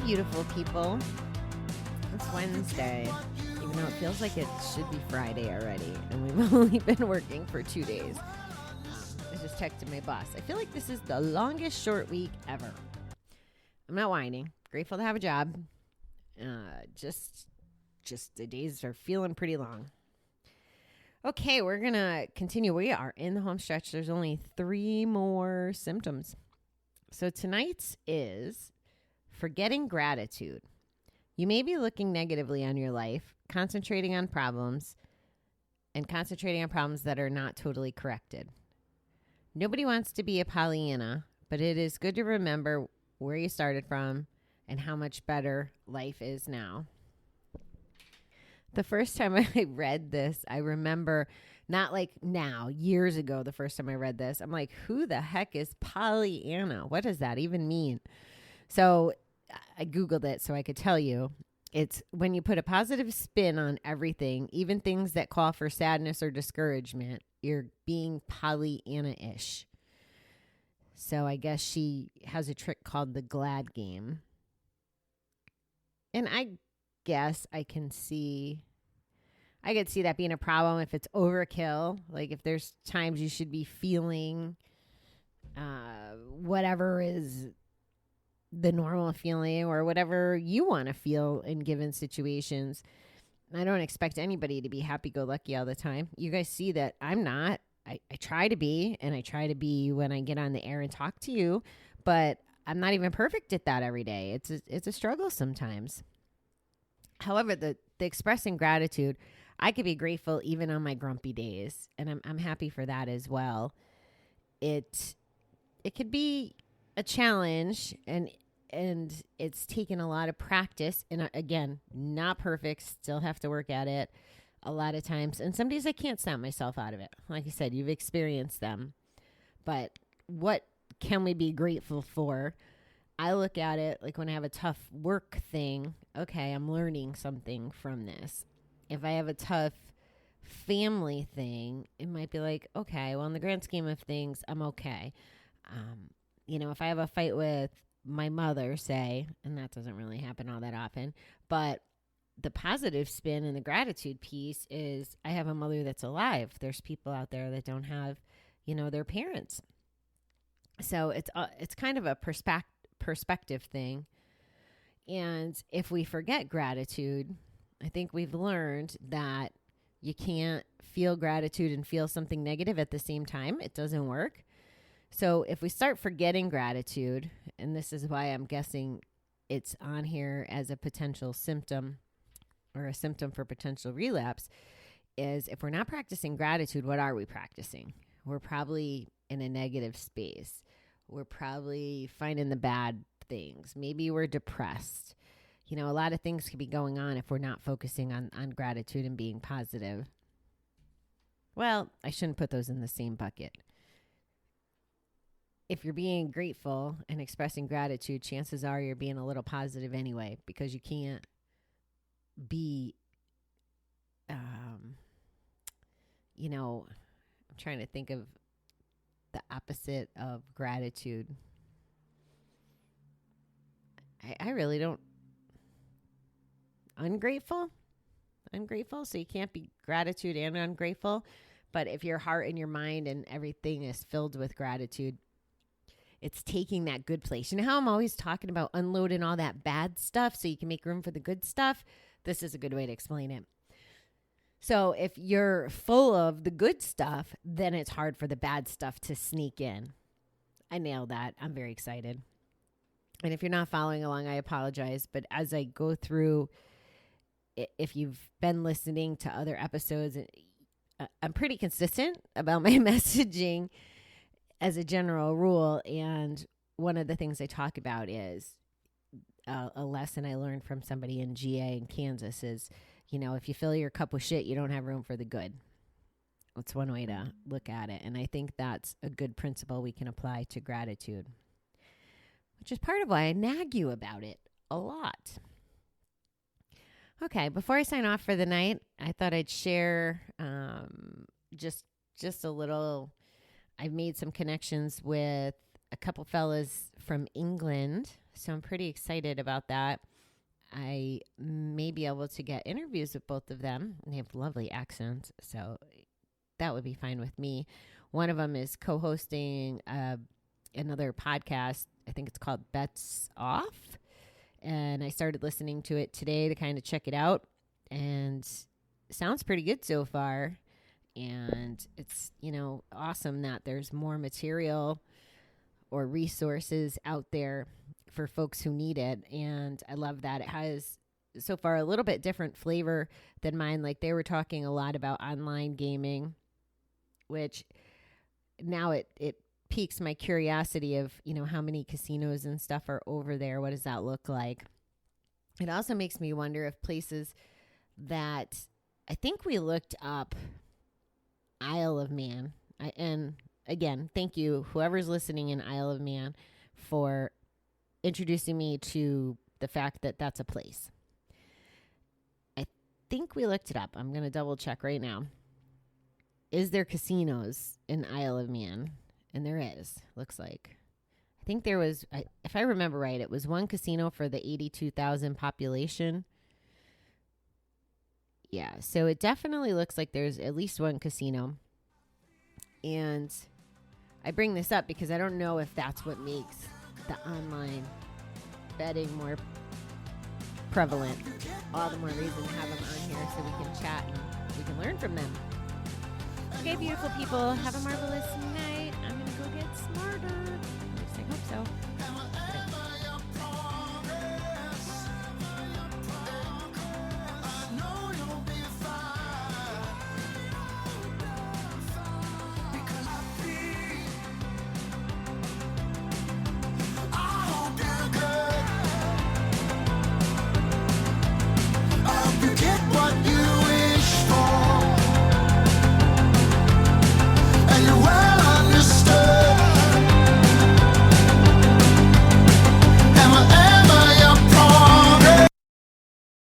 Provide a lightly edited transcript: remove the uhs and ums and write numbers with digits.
beautiful people. It's Wednesday, even though it feels like it should be Friday already, and we've only been working for 2 days. I just texted my boss. I feel like this is the longest short week ever. I'm not whining. Grateful to have a job. Just the days are feeling pretty long. Okay, we're going to continue. We are in the home stretch. There's only 3 more symptoms. So tonight's is forgetting gratitude. You may be looking negatively on your life, concentrating on problems that are not totally corrected. Nobody wants to be a Pollyanna, but it is good to remember where you started from and how much better life is now. The first time I read this, I remember, not like now, years ago, the first time I read this, I'm like, who the heck is Pollyanna? What does that even mean? So I Googled it so I could tell you. It's when you put a positive spin on everything, even things that call for sadness or discouragement, you're being Pollyanna-ish. So I guess she has a trick called the glad game. And I guess I could see that being a problem if it's overkill. Like if there's times you should be feeling whatever is the normal feeling or whatever you want to feel in given situations. I don't expect anybody to be happy-go-lucky all the time. You guys see that I'm not. I try to be, and I try to be when I get on the air and talk to you, but I'm not even perfect at that every day. It's a struggle sometimes. However, the expressing gratitude, I could be grateful even on my grumpy days, and I'm happy for that as well. It could be a challenge, and it's taken a lot of practice, and again, not perfect, still have to work at it a lot of times, and some days I can't snap myself out of it. Like I said, you've experienced them, but what can we be grateful for? I look at it like when I have a tough work thing, okay, I'm learning something from this. If I have a tough family thing, it might be like, okay, well, in the grand scheme of things, I'm okay. If I have a fight with my mother, say, and that doesn't really happen all that often, but the positive spin and the gratitude piece is I have a mother that's alive. There's people out there that don't have, their parents. So it's kind of a perspective thing. And if we forget gratitude, I think we've learned that you can't feel gratitude and feel something negative at the same time. It doesn't work. So if we start forgetting gratitude, and this is why I'm guessing it's on here as a potential symptom or a symptom for potential relapse, is if we're not practicing gratitude, what are we practicing? We're probably in a negative space. We're probably finding the bad things. Maybe we're depressed. A lot of things could be going on if we're not focusing on gratitude and being positive. Well, I shouldn't put those in the same bucket. If you're being grateful and expressing gratitude, chances are you're being a little positive anyway, because you can't be, I'm trying to think of the opposite of gratitude. I really don't. Ungrateful, so you can't be gratitude and ungrateful. But if your heart and your mind and everything is filled with gratitude, it's taking that good place. You know how I'm always talking about unloading all that bad stuff so you can make room for the good stuff? This is a good way to explain it. So if you're full of the good stuff, then it's hard for the bad stuff to sneak in. I nailed that. I'm very excited. And if you're not following along, I apologize. But as I go through, if you've been listening to other episodes, I'm pretty consistent about my messaging as a general rule. And one of the things I talk about is a lesson I learned from somebody in GA in Kansas is, if you fill your cup with shit, you don't have room for the good. That's one way to look at it. And I think that's a good principle we can apply to gratitude, which is part of why I nag you about it a lot. Okay, before I sign off for the night, I thought I'd share just a little. I've made some connections with a couple fellas from England. So I'm pretty excited about that. I may be able to get interviews with both of them. They have lovely accents, so that would be fine with me. One of them is co-hosting another podcast. I think it's called Bets Off. And I started listening to it today to kind of check it out. And it sounds pretty good so far. And it's, awesome that there's more material or resources out there for folks who need it. And I love that it has so far a little bit different flavor than mine. Like they were talking a lot about online gaming, which now it piques my curiosity of, how many casinos and stuff are over there. What does that look like? It also makes me wonder if places that I think we looked up Isle of Man. And again, thank you, whoever's listening in Isle of Man, for introducing me to the fact that that's a place. I think we looked it up. I'm going to double check right now. Is there casinos in Isle of Man? And there is, looks like. I think there was, if I remember right, it was one casino for the 82,000 population. Yeah, so it definitely looks like there's at least one casino. And I bring this up because I don't know if that's what makes the online betting more prevalent. All the more reason to have them on here so we can chat and we can learn from them. Okay, beautiful people, have a marvelous night. I'm going to go get smarter. At least I hope so.